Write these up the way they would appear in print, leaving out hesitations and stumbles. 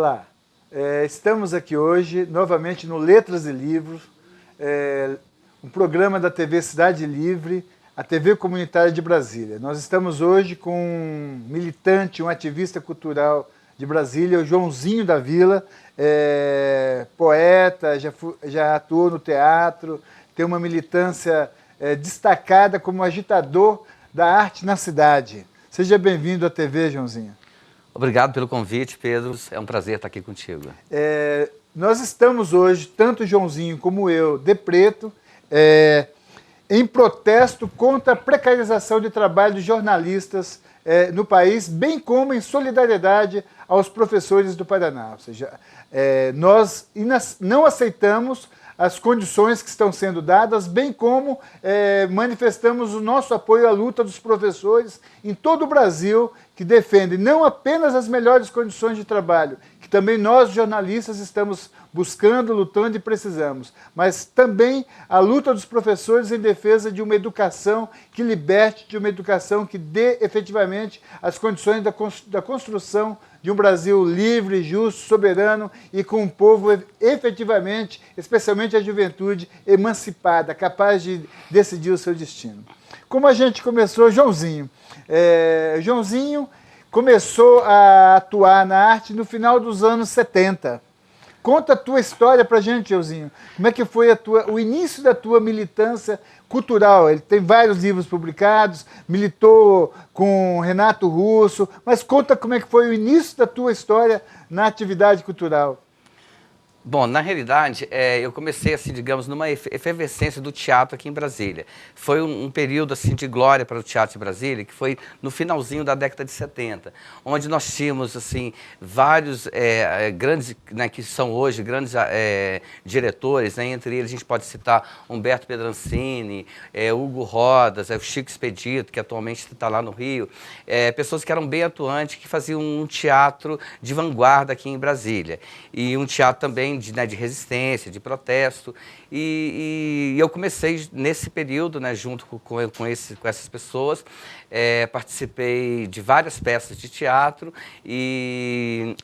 Olá, estamos aqui hoje novamente no Letras e Livros, um programa da TV Cidade Livre, a TV Comunitária de Brasília. Nós estamos hoje com um militante, um ativista cultural de Brasília, o Joãozinho da Vila, poeta, já atuou no teatro, tem uma militância destacada como agitador da arte na cidade. Seja bem-vindo à TV, Joãozinho. Obrigado pelo convite, Pedro. É um prazer estar aqui contigo. Nós estamos hoje, tanto o Joãozinho como eu, de preto, em protesto contra a precarização de trabalho de jornalistas no país, bem como em solidariedade aos professores do Paraná. Ou seja, nós não aceitamos as condições que estão sendo dadas, bem como manifestamos o nosso apoio à luta dos professores em todo o Brasil, que defendem não apenas as melhores condições de trabalho, que também nós, jornalistas, estamos buscando, lutando e precisamos, mas também a luta dos professores em defesa de uma educação que liberte, de uma educação que dê efetivamente as condições da construção de um Brasil livre, justo, soberano e com um povo efetivamente, especialmente a juventude, emancipada, capaz de decidir o seu destino. Como a gente começou, Joãozinho. Joãozinho começou a atuar na arte no final dos anos 70. Conta a tua história pra gente, Joãozinho. Como é que foi o início da tua militância cultural? Ele tem vários livros publicados, militou com Renato Russo, mas conta como é que foi o início da tua história na atividade cultural. Bom, na realidade, eu comecei, assim, digamos, numa efervescência do teatro aqui em Brasília. Foi um período, assim, de glória para o teatro de Brasília, que foi no finalzinho da década de 70, onde nós tínhamos, assim, vários grandes, né, que são hoje grandes diretores, né, entre eles a gente pode citar Humberto Pedrancini, Hugo Rodas, o Chico Expedito, que atualmente está lá no Rio, pessoas que eram bem atuantes, que faziam um teatro de vanguarda aqui em Brasília. E um teatro também de resistência, de protesto, e eu comecei nesse período, né, junto com essas pessoas, participei de várias peças de teatro e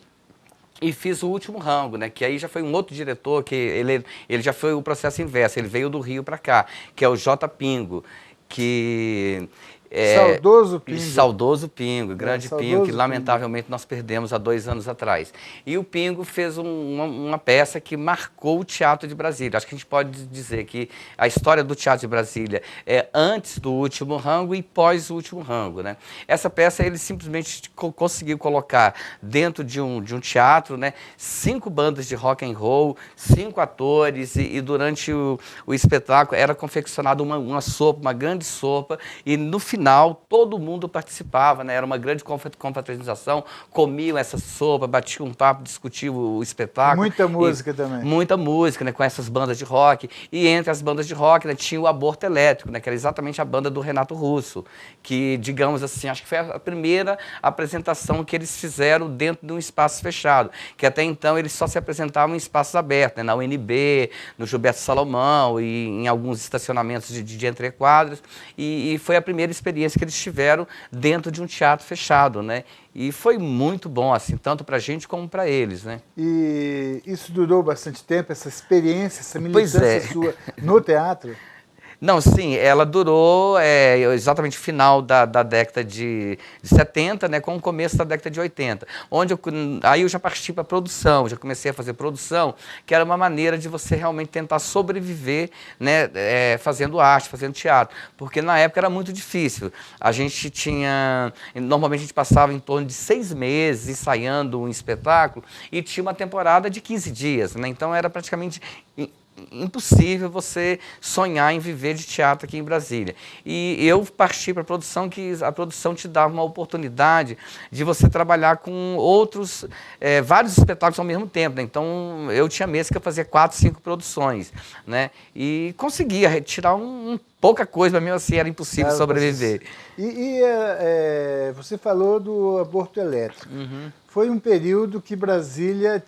fiz o Último Rango, né, que aí já foi um outro diretor, que ele já foi o processo inverso, ele veio do Rio para cá, que é o J. Pingo, que... Saudoso Pingo. Saudoso Pingo, grande Pingo, que lamentavelmente Pingo. nós perdemos há 2 anos atrás. E o Pingo fez uma peça que marcou o teatro de Brasília. Acho que a gente pode dizer que a história do teatro de Brasília é antes do Último Rango e pós o Último Rango, né? Essa peça ele simplesmente conseguiu colocar dentro de um teatro, né, 5 bandas de rock and roll, 5 atores, e durante o espetáculo era confeccionada uma sopa, uma grande sopa, e no final todo mundo participava, né? Era uma grande confraternização, comiam essa sopa, batiam um papo, discutiam o espetáculo. Muita música também. Muita música, né? Com essas bandas de rock. E entre as bandas de rock, né, tinha o Aborto Elétrico, né? Que era exatamente a banda do Renato Russo, que, digamos assim, acho que foi a primeira apresentação que eles fizeram dentro de um espaço fechado, que até então eles só se apresentavam em espaços abertos, né? Na UNB, no Gilberto Salomão e em alguns estacionamentos de entrequadros, e foi a primeira experiência que eles tiveram dentro de um teatro fechado, né? E foi muito bom, assim, tanto para a gente como para eles, né? E isso durou bastante tempo, essa experiência, essa militância sua no teatro? Não, sim, ela durou exatamente o final da década de 70, né, com o começo da década de 80, onde aí eu já parti para a produção, já comecei a fazer produção, que era uma maneira de você realmente tentar sobreviver, né, fazendo arte, fazendo teatro, porque na época era muito difícil. A gente normalmente a gente passava em torno de 6 meses ensaiando um espetáculo e tinha uma temporada de 15 dias, né, então era praticamente impossível você sonhar em viver de teatro aqui em Brasília. E eu parti para a produção, que a produção te dava uma oportunidade de você trabalhar com vários espetáculos ao mesmo tempo, né? Então, eu tinha meses que eu fazia 4, 5 produções, né? E conseguia retirar pouca coisa, mas mesmo assim era impossível sobreviver. Você falou do aborto elétrico. Uhum. Foi um período que Brasília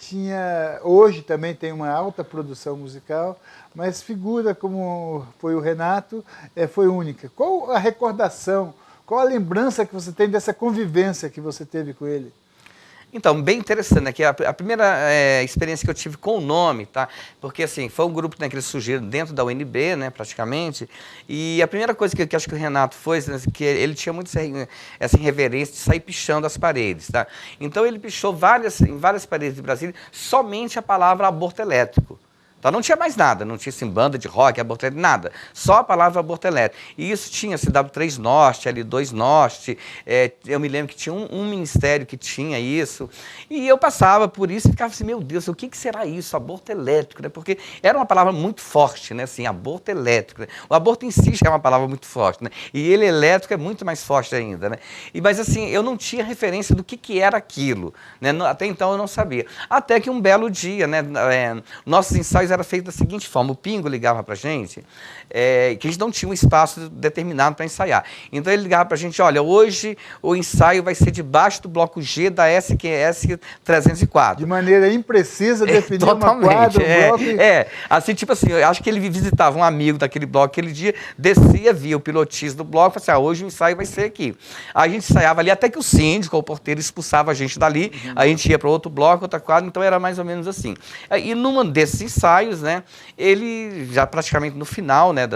hoje também tem uma alta produção musical, mas figura como foi o Renato, foi única. Qual a recordação, qual a lembrança que você tem dessa convivência que você teve com ele? Então, bem interessante, né? Que a primeira experiência que eu tive com o nome, tá? Porque, assim, foi um grupo, né, que eles surgiram dentro da UNB, né, praticamente, e a primeira coisa que acho que o Renato foi, né, que ele tinha muito essa irreverência de sair pichando as paredes, tá? Então, ele pichou em várias paredes de Brasília somente a palavra aborto elétrico. Então não tinha mais nada, não tinha assim, banda de rock, aborto elétrico, nada. Só a palavra aborto elétrico. E isso tinha CW3 Norte, L2 Norte, eu me lembro que tinha um ministério que tinha isso. E eu passava por isso e ficava assim, meu Deus, o que será isso, aborto elétrico? Né? Porque era uma palavra muito forte, né? Assim, aborto elétrico. Né? O aborto em si já é uma palavra muito forte, né? E ele elétrico é muito mais forte ainda. Né? Mas assim, eu não tinha referência do que era aquilo. Né? Até então eu não sabia. Até que um belo dia, né? Nossos ensaios era feito da seguinte forma, o Pingo ligava para a gente, que a gente não tinha um espaço determinado para ensaiar. Então ele ligava para a gente, olha, hoje o ensaio vai ser debaixo do bloco G da SQS 304. De maneira imprecisa, definir uma quadra, um bloco... assim, tipo assim, eu acho que ele visitava um amigo daquele bloco aquele dia, descia, via o pilotis do bloco, e falava assim, hoje o ensaio vai ser aqui. Aí a gente ensaiava ali, até que o síndico, o porteiro, expulsava a gente dali, a gente ia para outro bloco, outra quadra, então era mais ou menos assim. E num desses ensaios, né, ele já praticamente no final, né,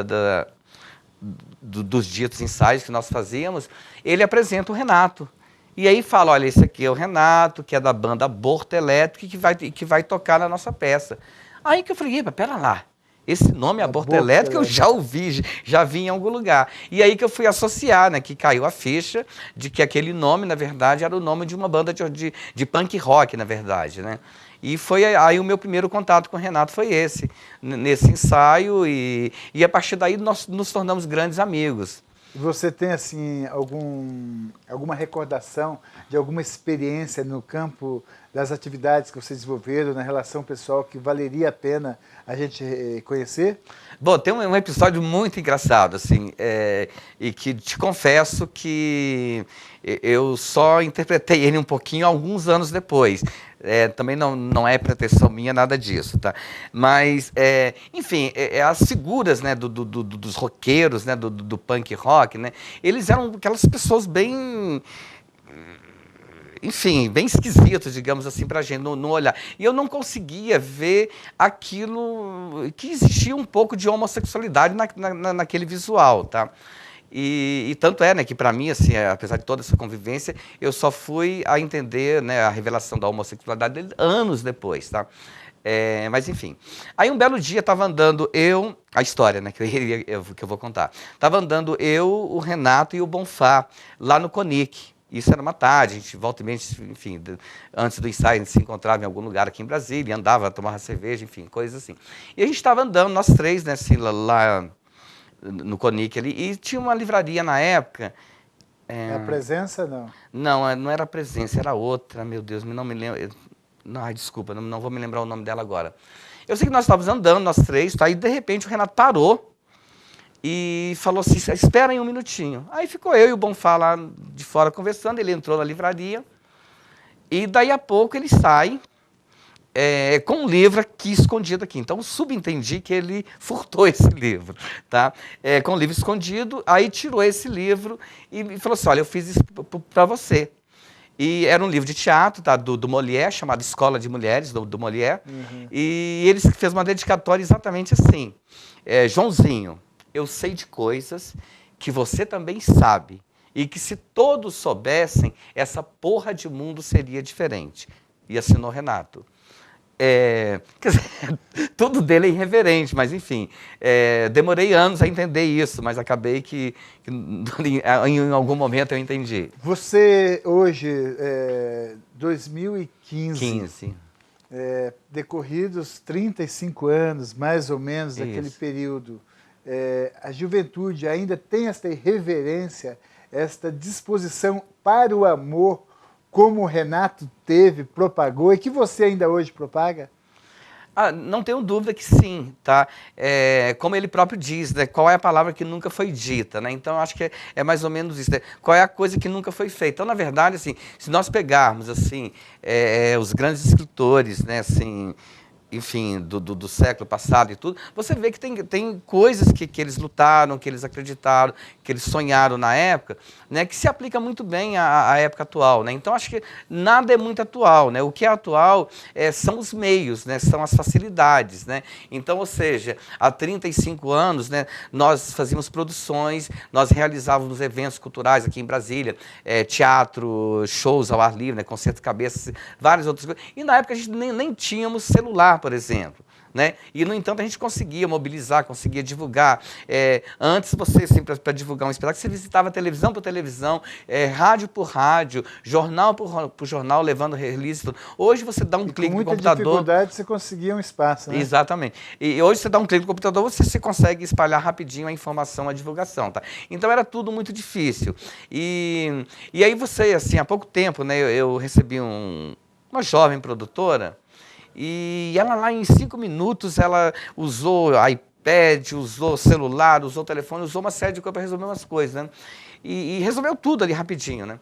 dos dias dos ensaios que nós fazíamos, ele apresenta o Renato. E aí fala, olha, esse aqui é o Renato, que é da banda Aborto Elétrico, que vai tocar na nossa peça. Aí que eu falei, pera lá, esse nome Aborto Elétrico eu já ouvi, já vi em algum lugar. E aí que eu fui associar, né, que caiu a ficha de que aquele nome, na verdade, era o nome de uma banda de punk rock, na verdade, né. E foi aí o meu primeiro contato com o Renato foi nesse ensaio, e a partir daí nós nos tornamos grandes amigos. Você tem, assim, alguma recordação de alguma experiência no campo das atividades que vocês desenvolveram, na relação pessoal, que valeria a pena a gente conhecer? Bom, tem um episódio muito engraçado, assim, e que te confesso que eu só interpretei ele um pouquinho alguns anos depois. Também não é pretensão minha nada disso, tá? Mas, enfim, as figuras, né, dos roqueiros, né, do punk rock, né, eles eram aquelas pessoas bem... enfim, bem esquisitos, digamos assim, para a gente no olhar. E eu não conseguia ver aquilo, que existia um pouco de homossexualidade naquele visual, tá? E tanto é, né, que para mim, assim, apesar de toda essa convivência, eu só fui a entender, né, a revelação da homossexualidade dele anos depois, tá? Mas enfim. Aí um belo dia estava andando a história, né, que eu vou contar. Estava andando o Renato e o Bonfá lá no Conic. Isso era uma tarde, a gente volta e meia, enfim, antes do ensaio a gente se encontrava em algum lugar aqui em Brasília, andava, tomava cerveja, enfim, coisas assim. E a gente estava andando, nós três, né, assim, lá no Conic ali, e tinha uma livraria na época. A Presença, não? Não era a Presença, era outra, meu Deus, não me lembro. Ai, desculpa, não vou me lembrar o nome dela agora. Eu sei que nós estávamos andando, nós três, tá, e de repente o Renato parou e falou assim, espera aí um minutinho. Aí ficou eu e o Bonfá lá de fora conversando, ele entrou na livraria, e daí a pouco ele sai, com um livro aqui escondido aqui. Então, subentendi que ele furtou esse livro, tá? Com o livro escondido, aí tirou esse livro e falou assim, olha, eu fiz isso para você. E era um livro de teatro, tá, do Molière, chamado Escola de Mulheres, do Molière, e ele fez uma dedicatória exatamente assim, Joãozinho, eu sei de coisas que você também sabe, e que se todos soubessem, essa porra de mundo seria diferente. E assinou Renato. Quer dizer, tudo dele é irreverente, mas enfim, demorei anos a entender isso, mas acabei que em algum momento eu entendi. Você hoje, 2015, decorridos 35 anos, mais ou menos, daquele período, a juventude ainda tem esta irreverência, esta disposição para o amor, como o Renato teve, propagou, e que você ainda hoje propaga? Não tenho dúvida que sim, tá? Como ele próprio diz, né? Qual é a palavra que nunca foi dita, né? Então, acho que é mais ou menos isso, né? Qual é a coisa que nunca foi feita? Então, na verdade, assim, se nós pegarmos, assim, os grandes escritores, né, assim, enfim, do século passado e tudo, você vê que tem coisas que eles lutaram, que eles acreditaram, que eles sonharam na época, né, que se aplica muito bem à época atual, né? Então, acho que nada é muito atual, né? O que é atual são os meios, né? São as facilidades, né? Então, ou seja, há 35 anos, né, nós fazíamos produções, nós realizávamos eventos culturais aqui em Brasília, teatro, shows ao ar livre, né, concerto de cabeça, várias outras coisas. E na época a gente nem tínhamos celular, por exemplo. Né? E, no entanto, a gente conseguia mobilizar, conseguia divulgar. Antes, você, assim, para divulgar um espetáculo, você visitava televisão por televisão, rádio por rádio, jornal por jornal, levando release. Tudo. Hoje, você dá um clique no computador. Com muita dificuldade, você conseguia um espaço. Né? Exatamente. E hoje, você dá um clique no computador, você consegue espalhar rapidinho a informação, a divulgação. Tá? Então, era tudo muito difícil. E aí, você, assim, há pouco tempo, né, eu recebi uma jovem produtora. E ela lá em 5 minutos, ela usou iPad, usou celular, usou telefone, usou uma série de coisas para resolver umas coisas, né? E resolveu tudo ali rapidinho, né?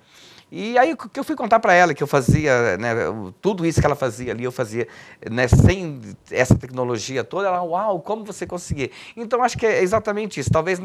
E aí que eu fui contar para ela que eu fazia, né, tudo isso que ela fazia ali, eu fazia, né, sem essa tecnologia toda, ela, uau, como você conseguia? Então, acho que é exatamente isso. Talvez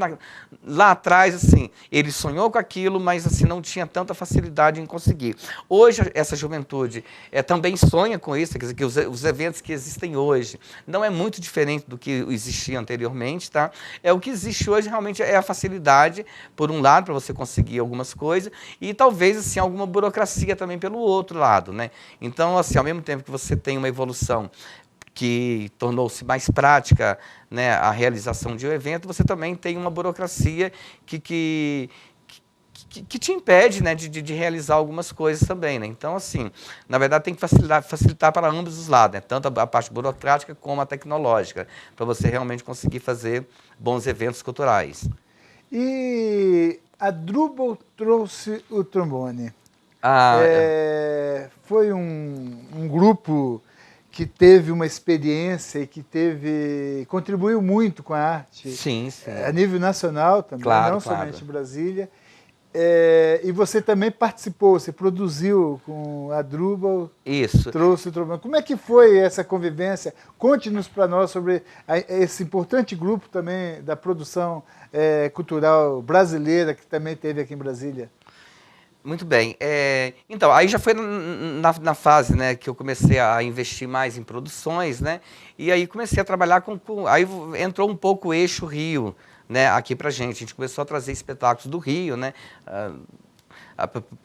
lá atrás, assim, ele sonhou com aquilo, mas assim, não tinha tanta facilidade em conseguir. Hoje, essa juventude também sonha com isso, quer dizer, que os eventos que existem hoje não é muito diferente do que existia anteriormente, tá? O que existe hoje realmente é a facilidade, por um lado, para você conseguir algumas coisas, e talvez, assim, alguma burocracia também pelo outro lado, né? Então, assim, ao mesmo tempo que você tem uma evolução que tornou-se mais prática, né, a realização de um evento, você também tem uma burocracia que te impede, né, de realizar algumas coisas também, né? Então, assim, na verdade, tem que facilitar para ambos os lados, né? Tanto a parte burocrática como a tecnológica, para você realmente conseguir fazer bons eventos culturais. E a Drubal trouxe o trombone. Foi um grupo que teve uma experiência e que contribuiu muito com a arte. Sim, sim. A nível nacional também, claro, não claro. somente em Brasília. E você também participou, você produziu com a Drubal. Isso. Trouxe o trombone. Como é que foi essa convivência? Conte-nos para nós sobre esse importante grupo também da produção cultural brasileira que também teve aqui em Brasília. Muito bem. Então, aí já foi na fase, né, que eu comecei a investir mais em produções, né, e aí comecei a trabalhar aí entrou um pouco o eixo Rio, né, aqui pra gente. A gente começou a trazer espetáculos do Rio, né,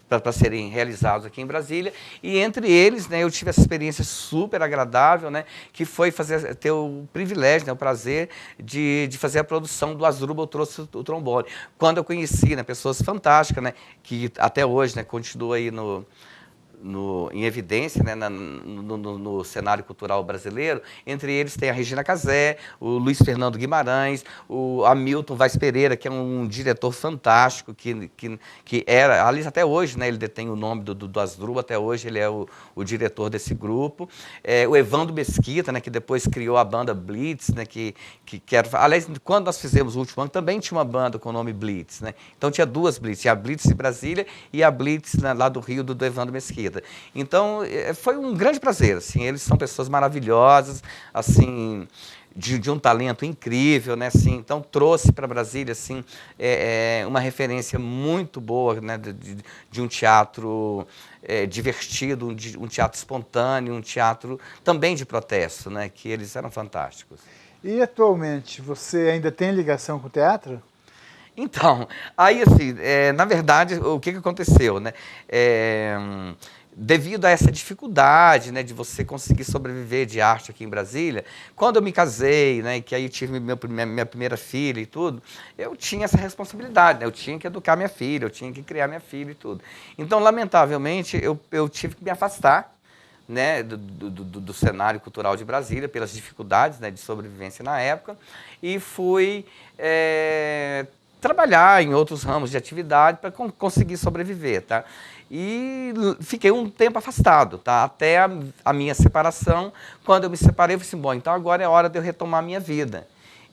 para serem realizados aqui em Brasília, e entre eles, né, eu tive essa experiência super agradável, né, que foi ter o privilégio, né, o prazer de fazer a produção do As Drubal Trouxe o Trombone. Quando eu conheci, né, pessoas fantásticas, né, que até hoje, né, continua aí em evidência, né, no cenário cultural brasileiro. Entre eles tem a Regina Casé, o Luiz Fernando Guimarães, o Hamilton Vaz Pereira, que é um diretor fantástico, que era, aliás, até hoje, né, ele detém o nome do As Drubal, até hoje ele é o diretor desse grupo. O Evandro Mesquita, né, que depois criou a banda Blitz, né, que era, aliás, quando nós fizemos o último ano, também tinha uma banda com o nome Blitz, né? Então tinha duas Blitz, tinha a Blitz de Brasília e a Blitz, né, lá do Rio, do Evandro Mesquita. Então, foi um grande prazer, assim, eles são pessoas maravilhosas, assim, de um talento incrível, né, assim, então trouxe para Brasília, assim, uma referência muito boa, né, de um teatro divertido, um teatro espontâneo, um teatro também de protesto, né, que eles eram fantásticos. E atualmente, você ainda tem ligação com o teatro? Então, aí assim, na verdade, o que aconteceu, né? Devido a essa dificuldade, né, de você conseguir sobreviver de arte aqui em Brasília, quando eu me casei, né, que aí tive minha primeira filha e tudo, eu tinha essa responsabilidade, né, eu tinha que educar minha filha, eu tinha que criar minha filha e tudo. Então, lamentavelmente, eu tive que me afastar, né, do cenário cultural de Brasília, pelas dificuldades, né, de sobrevivência na época, e fui trabalhar em outros ramos de atividade para conseguir sobreviver, tá? E fiquei um tempo afastado, tá? Até a minha separação. Quando eu me separei, eu falei assim, bom, então agora é hora de eu retomar a minha vida.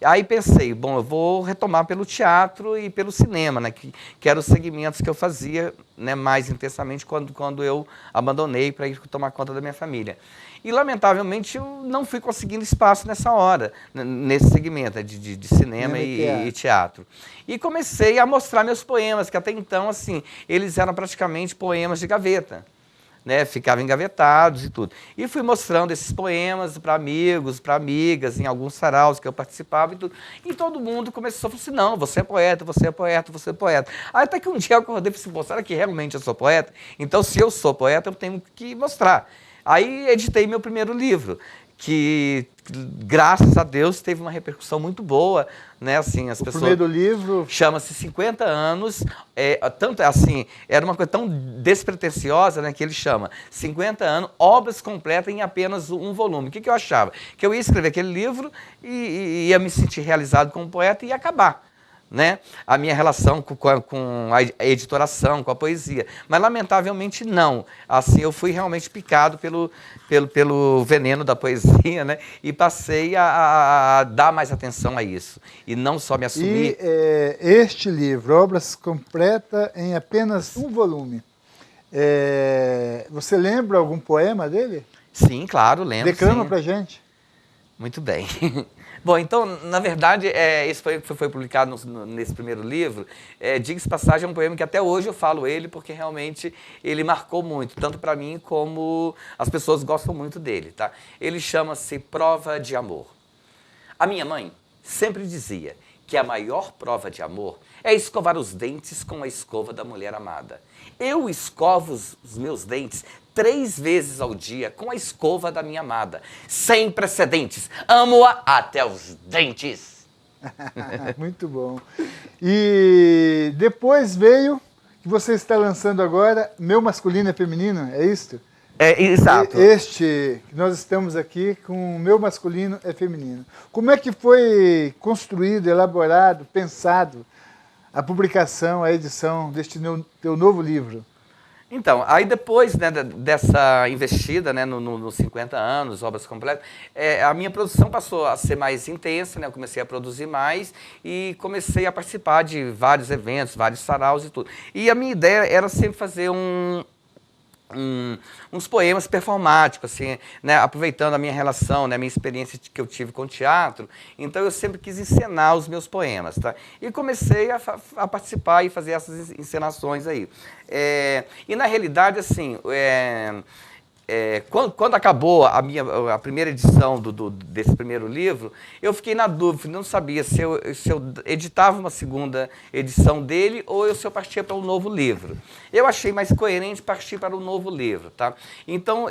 Aí pensei, bom, eu vou retomar pelo teatro e pelo cinema, né, que eram os segmentos que eu fazia, né, mais intensamente quando eu abandonei para ir tomar conta da minha família. E, lamentavelmente, eu não fui conseguindo espaço nessa hora, nesse segmento de cinema e teatro. E comecei a mostrar meus poemas, que até então, assim, eles eram praticamente poemas de gaveta. Né, ficavam engavetados e tudo. E fui mostrando esses poemas para amigos, para amigas, em alguns saraus que eu participava e tudo. E todo mundo começou a falar assim, não, você é poeta, você é poeta, você é poeta. Aí até que um dia eu acordei e falei assim, pô, será que realmente eu sou poeta? Então, se eu sou poeta, eu tenho que mostrar. Aí editei meu primeiro livro, que, graças a Deus, teve uma repercussão muito boa, né, assim, as pessoas... O primeiro livro... Chama-se 50 anos, tanto assim, era uma coisa tão despretensiosa, né, que ele chama 50 anos, obras completas em apenas um volume. O que eu achava? Que eu ia escrever aquele livro e ia me sentir realizado como poeta e ia acabar. Né? A minha relação com a editoração, com a poesia. Mas, lamentavelmente, não. Assim, eu fui realmente picado pelo veneno da poesia, né? E passei a dar mais atenção a isso. E não só me assumir... E este livro, Obras Completas em apenas um volume, você lembra algum poema dele? Sim, claro, lembro. Declama pra gente. Muito bem. Bom, então, na verdade, esse foi publicado nesse primeiro livro. Diga-se passagem, é um poema que até hoje eu falo ele, porque realmente ele marcou muito, tanto para mim como as pessoas gostam muito dele. Tá? Ele chama-se Prova de Amor. A minha mãe sempre dizia que a maior prova de amor é escovar os dentes com a escova da mulher amada. Eu escovo os meus dentes 3 vezes ao dia com a escova da minha amada, sem precedentes. Amo-a até os dentes. Muito bom. E depois veio, que você está lançando agora, Meu Masculino é Feminino, é isso? Exato. Este que nós estamos aqui com Meu Masculino é Feminino. Como é que foi construído, elaborado, pensado a publicação, a edição deste teu novo livro? Então, aí depois, né, dessa investida, né, nos 50 anos, obras completas, a minha produção passou a ser mais intensa, né, eu comecei a produzir mais e comecei a participar de vários eventos, vários saraus e tudo. E a minha ideia era sempre fazer uns poemas performáticos, assim, né, aproveitando a minha relação, né, a minha experiência que eu tive com o teatro, então eu sempre quis encenar os meus poemas, tá? E comecei a participar e fazer essas encenações aí. E na realidade, assim, quando acabou a primeira edição desse primeiro livro, eu fiquei na dúvida, não sabia se eu editava uma segunda edição dele ou se eu partia para um novo livro. Eu achei mais coerente partir para um novo livro, tá? Então,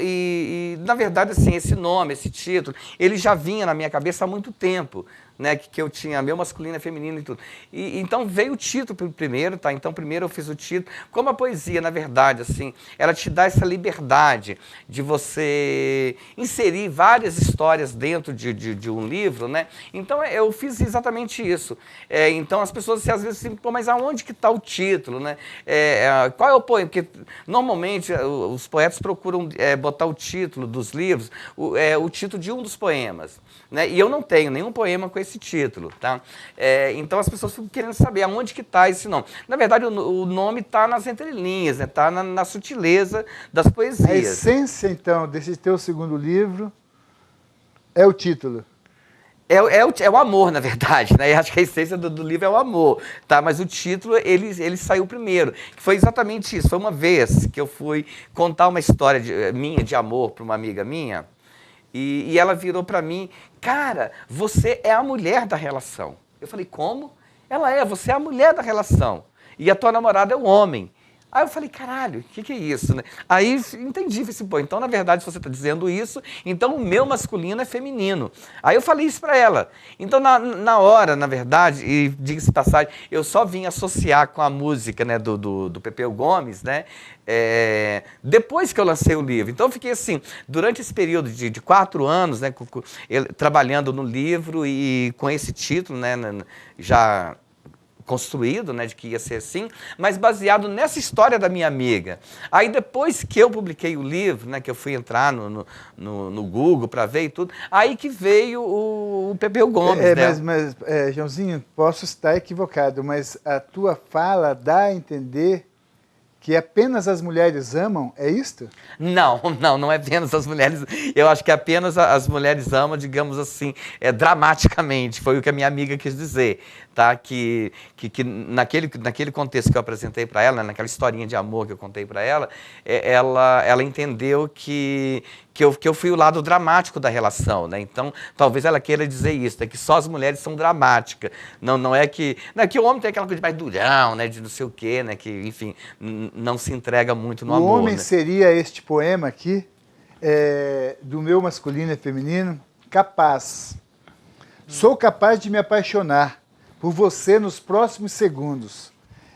na verdade, assim, esse nome, esse título, ele já vinha na minha cabeça há muito tempo, né, que eu tinha Meu Masculino é Feminino e tudo. Então veio o título primeiro, tá? Então primeiro eu fiz o título. Como a poesia, na verdade, assim, ela te dá essa liberdade de você inserir várias histórias dentro de um livro, né? Então eu fiz exatamente isso. Então as pessoas assim, às vezes assim, pô, mas aonde que está o título, né? Qual é o poema? Porque normalmente os poetas procuram botar o título dos livros, o título de um dos poemas. Né? E eu não tenho nenhum poema com esse título, tá? Então as pessoas ficam querendo saber aonde que está esse nome. Na verdade, o nome está nas entrelinhas, está na sutileza das poesias. A essência, então, desse teu segundo livro é o título. É o amor, na verdade, né? Eu acho que a essência do livro é o amor, tá? Mas o título, ele saiu primeiro. Foi exatamente isso. Foi uma vez que eu fui contar uma história minha de amor para uma amiga minha, e ela virou para mim, cara, você é a mulher da relação. Eu falei, como? Você é a mulher da relação. E a tua namorada é o homem. Aí eu falei, caralho, o que é isso, né? Aí entendi, falei assim, pô, então na verdade se você está dizendo isso, então o meu masculino é feminino. Aí eu falei isso para ela. Então na hora, na verdade, e diga-se de passagem, eu só vim associar com a música, né, do Pepeu Gomes, né, depois que eu lancei o livro. Então eu fiquei assim, durante esse período de 4 anos, né, trabalhando no livro e com esse título, né, já construído, né, de que ia ser assim, mas baseado nessa história da minha amiga. Aí depois que eu publiquei o livro, né, que eu fui entrar no Google para ver e tudo, aí que veio o Pepeu Gomes. Mas Joãozinho, posso estar equivocado, mas a tua fala dá a entender que apenas as mulheres amam, é isto? Não é apenas as mulheres. Eu acho que apenas as mulheres amam, digamos assim, dramaticamente. Foi o que a minha amiga quis dizer, tá? Que naquele contexto que eu apresentei para ela, naquela historinha de amor que eu contei para ela, ela entendeu que eu fui o lado dramático da relação, né? Então, talvez ela queira dizer isso, é que só as mulheres são dramáticas. Não é que o homem tem aquela coisa mais durão, né? De não sei o quê, né? Que, enfim, não se entrega muito no amor. O homem, né? seria este poema aqui, do meu masculino e feminino, capaz. Sou capaz de me apaixonar por você nos próximos segundos.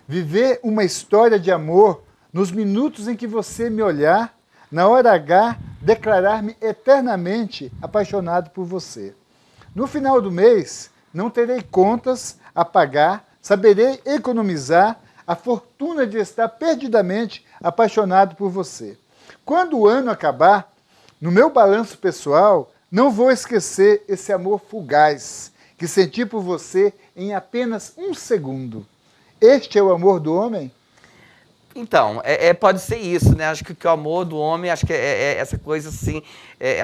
Viver uma história de amor nos minutos em que você me olhar, na hora H, declarar-me eternamente apaixonado por você. No final do mês, não terei contas a pagar, saberei economizar a fortuna de estar perdidamente apaixonado por você. Quando o ano acabar, no meu balanço pessoal, não vou esquecer esse amor fugaz que senti por você em apenas um segundo. Este é o amor do homem? Então, pode ser isso, né? Acho que o amor do homem, acho que é essa coisa assim,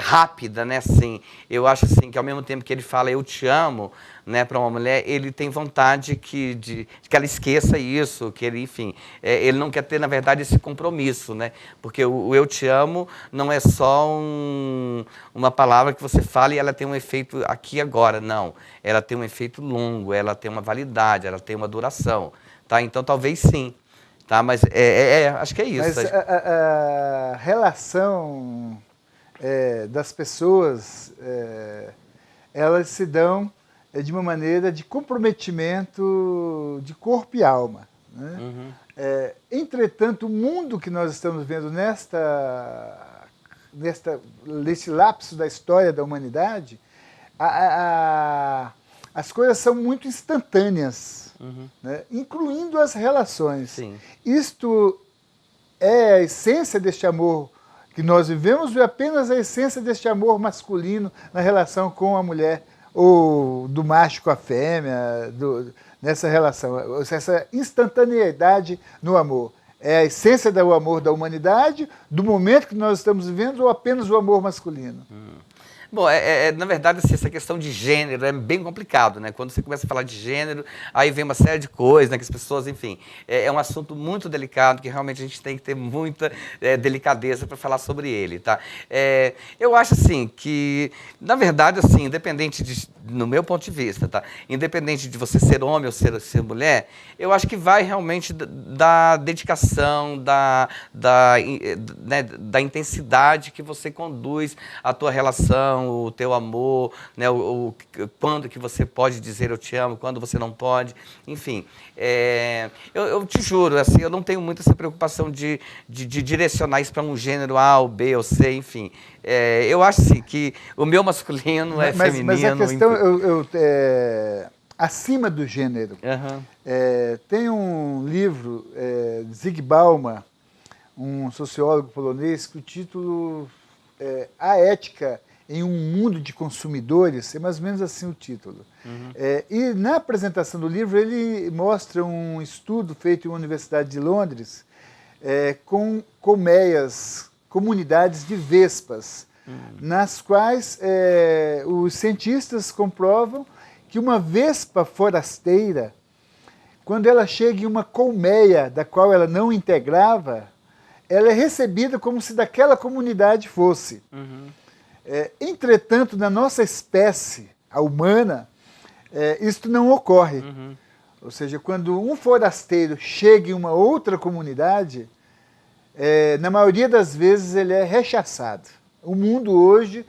rápida, né? Assim, eu acho assim que ao mesmo tempo que ele fala eu te amo, né, para uma mulher, ele tem vontade de que ela esqueça isso, que ele, enfim, ele não quer ter, na verdade, esse compromisso, né? Porque o eu te amo não é só uma palavra que você fala e ela tem um efeito aqui e agora, não. Ela tem um efeito longo, ela tem uma validade, ela tem uma duração, tá? Então, talvez sim. Tá, mas acho que é isso. Mas a relação das pessoas, elas se dão de uma maneira de comprometimento de corpo e alma. Né? Uhum. Entretanto, o mundo que nós estamos vendo nesse lapso da história da humanidade, as coisas são muito instantâneas. Uhum. Né? Incluindo as relações. Sim. Isto é a essência deste amor que nós vivemos ou é apenas a essência deste amor masculino na relação com a mulher, ou do macho com a fêmea, nessa relação, essa instantaneidade no amor? É a essência do amor da humanidade, do momento que nós estamos vivendo, ou apenas o amor masculino? Bom, na verdade, assim, essa questão de gênero é bem complicado, né? Quando você começa a falar de gênero, aí vem uma série de coisas, né? Que as pessoas, enfim, é um assunto muito delicado, que realmente a gente tem que ter muita delicadeza para falar sobre ele, tá? Eu acho, assim, que, na verdade, assim, independente no meu ponto de vista, tá? Independente de você ser homem ou ser mulher, eu acho que vai realmente da dedicação, né, da intensidade que você conduz a tua relação, o teu amor, né, quando que você pode dizer eu te amo, quando você não pode, enfim. Eu te juro, assim, eu não tenho muito essa preocupação de direcionar isso para um gênero A ou B ou C, enfim. Eu acho assim, que o meu masculino é feminino. Mas a questão, acima do gênero, tem um livro, Zig Bauman, um sociólogo polonês, que o título é A Ética em um Mundo de Consumidores, é mais ou menos assim o título. Uhum. E na apresentação do livro ele mostra um estudo feito em uma universidade de Londres com colmeias, comunidades de vespas, nas quais os cientistas comprovam que uma vespa forasteira, quando ela chega em uma colmeia da qual ela não integrava, ela é recebida como se daquela comunidade fosse. Uhum. Entretanto, na nossa espécie, a humana, isto não ocorre. Uhum. Ou seja, quando um forasteiro chega em uma outra comunidade, na maioria das vezes ele é rechaçado. O mundo hoje,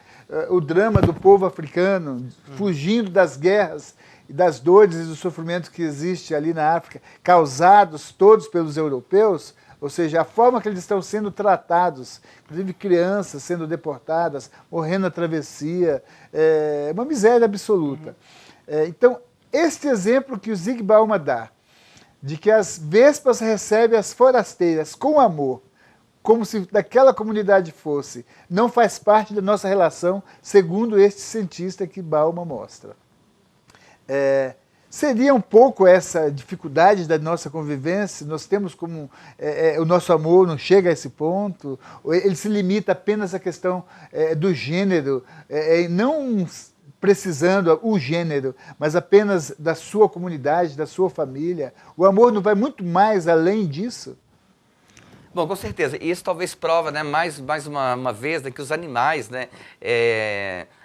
o drama do povo africano, fugindo das guerras e das dores e do sofrimento que existe ali na África, causados todos pelos europeus, ou seja, a forma que eles estão sendo tratados, inclusive crianças sendo deportadas, morrendo na travessia, é uma miséria absoluta. Então, este exemplo que o Zig Bauman dá, de que as vespas recebem as forasteiras com amor, como se daquela comunidade fosse, não faz parte da nossa relação, segundo este cientista que Bauman mostra. Seria um pouco essa dificuldade da nossa convivência? Nós temos como o nosso amor não chega a esse ponto? Ou ele se limita apenas à questão do gênero, não precisando o gênero, mas apenas da sua comunidade, da sua família? O amor não vai muito mais além disso? Bom, com certeza. E isso talvez prova, né, mais uma vez, né, que os animais, né,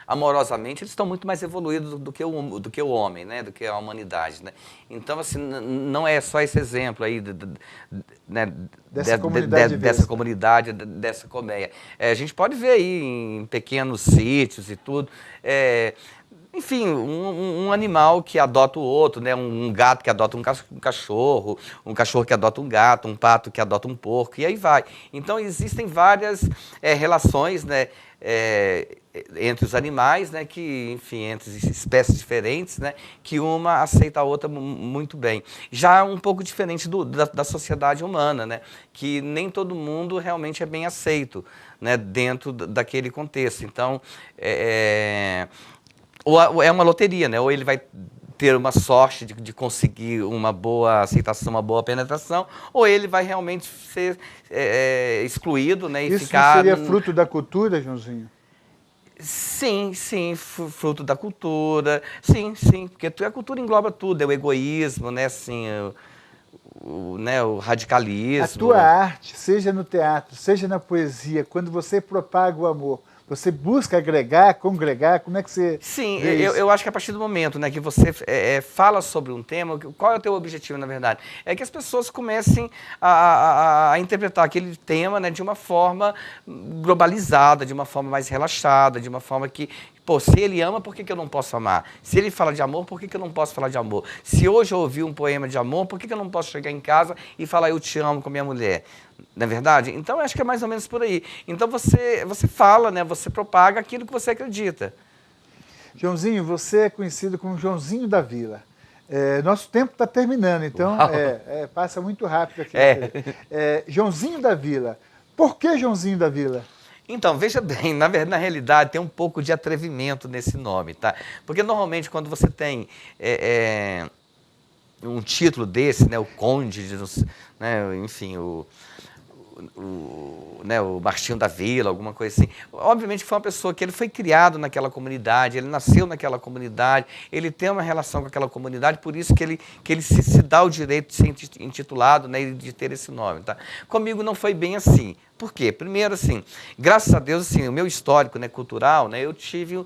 amorosamente, eles estão muito mais evoluídos do que o homem, né, do que a humanidade, né? Então, assim, não é só esse exemplo aí, né, dessa comunidade, dessa colmeia. A gente pode ver aí em pequenos sítios e tudo, enfim, um animal que adota o outro, né? Um gato que adota um cachorro que adota um gato, um pato que adota um porco, e aí vai. Então, existem várias relações, né, entre os animais, né, que, enfim, entre espécies diferentes, né, que uma aceita a outra muito bem. Já um pouco diferente da sociedade humana, né, que nem todo mundo realmente é bem aceito, né, dentro daquele contexto. Então, ou é uma loteria, né? Ou ele vai ter uma sorte de conseguir uma boa aceitação, uma boa penetração, ou ele vai realmente ser excluído, né? E isso ficar... seria fruto da cultura, Joãozinho? Sim, fruto da cultura, sim, porque a cultura engloba tudo, é o egoísmo, né? Assim, o radicalismo. A tua arte, seja no teatro, seja na poesia, quando você propaga o amor, você busca agregar, congregar, como é que você... Sim, eu acho que a partir do momento, né, que você fala sobre um tema, qual é o teu objetivo, na verdade? É que as pessoas comecem a interpretar aquele tema, né, de uma forma globalizada, de uma forma mais relaxada, de uma forma que... Pô, se ele ama, por que eu não posso amar? Se ele fala de amor, por que eu não posso falar de amor? Se hoje eu ouvi um poema de amor, por que eu não posso chegar em casa e falar eu te amo com a minha mulher? Não é verdade? Então, eu acho que é mais ou menos por aí. Então, você fala, né? Você propaga aquilo que você acredita. Joãozinho, você é conhecido como Joãozinho da Vila. Nosso tempo está terminando, então passa muito rápido aqui. Joãozinho da Vila. Por que Joãozinho da Vila? Então, veja bem, na realidade tem um pouco de atrevimento nesse nome, tá? Porque normalmente quando você tem um título desse, né, o Conde, né, enfim, o Martinho da Vila, alguma coisa assim. Obviamente foi uma pessoa que ele foi criado naquela comunidade, ele nasceu naquela comunidade, ele tem uma relação com aquela comunidade, por isso que ele se dá o direito de ser intitulado, né, e de ter esse nome. Tá? Comigo não foi bem assim. Por quê? Primeiro, assim, graças a Deus, assim, o meu histórico, né, cultural, né, eu tive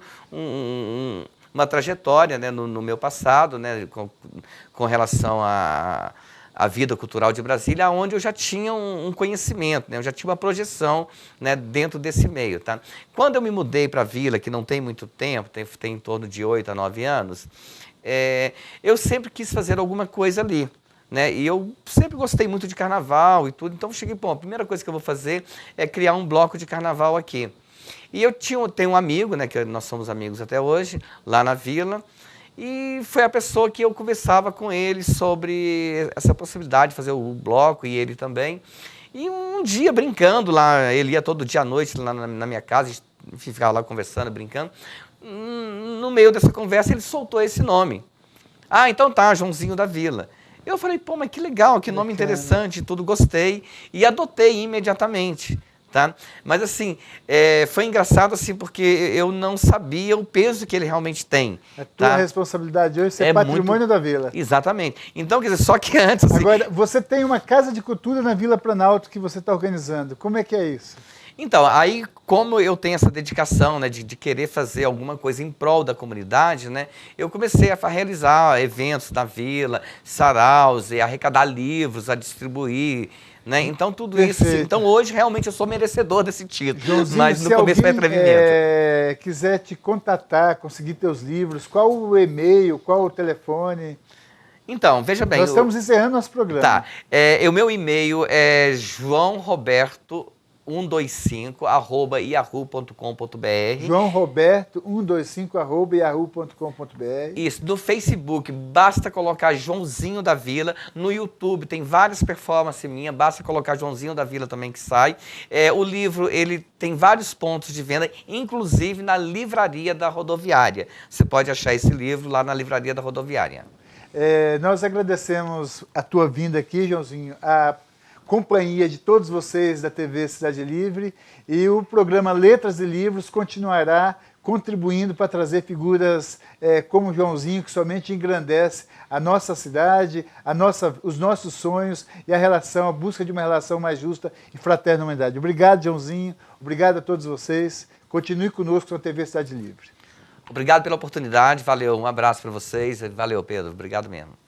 uma trajetória, né, no meu passado, né, com relação a vida cultural de Brasília, onde eu já tinha um conhecimento, né? Eu já tinha uma projeção, né, dentro desse meio. Tá? Quando eu me mudei para a Vila, que não tem muito tempo, tem em torno de 8 a 9 anos, eu sempre quis fazer alguma coisa ali. Né? E eu sempre gostei muito de carnaval e tudo, então eu cheguei, pô, a primeira coisa que eu vou fazer é criar um bloco de carnaval aqui. E eu tenho um amigo, né, que nós somos amigos até hoje, lá na Vila, e foi a pessoa que eu conversava com ele sobre essa possibilidade de fazer o bloco, e ele também. E um dia, brincando lá, ele ia todo dia à noite lá na minha casa, enfim, ficava lá conversando, brincando. No meio dessa conversa, ele soltou esse nome. Ah, então tá, Joãozinho da Vila. Eu falei, pô, mas que legal, que nome interessante, tudo, gostei, e adotei imediatamente. Tá? Mas assim, foi engraçado assim, porque eu não sabia o peso que ele realmente tem. A tua responsabilidade hoje é patrimônio da Vila. Exatamente. Então, quer dizer, só que antes... Assim... Agora, você tem uma casa de cultura na Vila Planalto que você está organizando. Como é que é isso? Então, aí como eu tenho essa dedicação, né, de querer fazer alguma coisa em prol da comunidade, né, eu comecei a realizar eventos na Vila, saraus, e arrecadar livros, a distribuir, né? Então, tudo isso, assim, então hoje realmente eu sou merecedor desse título, Joãozinho, mas no começo foi atrevimento. Quiser te contatar, conseguir teus livros, qual o e-mail, qual o telefone? Então, veja bem... Nós estamos encerrando nosso programa. Tá, o meu e-mail é joaoroberto125@yahoo.com.br. joaoroberto125@yahoo.com.br. Isso, no Facebook, basta colocar Joãozinho da Vila. No YouTube tem várias performances minhas, basta colocar Joãozinho da Vila também que sai. O livro, ele tem vários pontos de venda, inclusive na Livraria da Rodoviária. Você pode achar esse livro lá na Livraria da Rodoviária. Nós agradecemos a tua vinda aqui, Joãozinho, a companhia de todos vocês da TV Cidade Livre, e o programa Letras e Livros continuará contribuindo para trazer figuras como o Joãozinho, que somente engrandece a nossa cidade, os nossos sonhos e a busca de uma relação mais justa e fraterna na humanidade. Obrigado, Joãozinho. Obrigado a todos vocês. Continue conosco na TV Cidade Livre. Obrigado pela oportunidade, valeu. Um abraço para vocês. Valeu, Pedro. Obrigado mesmo.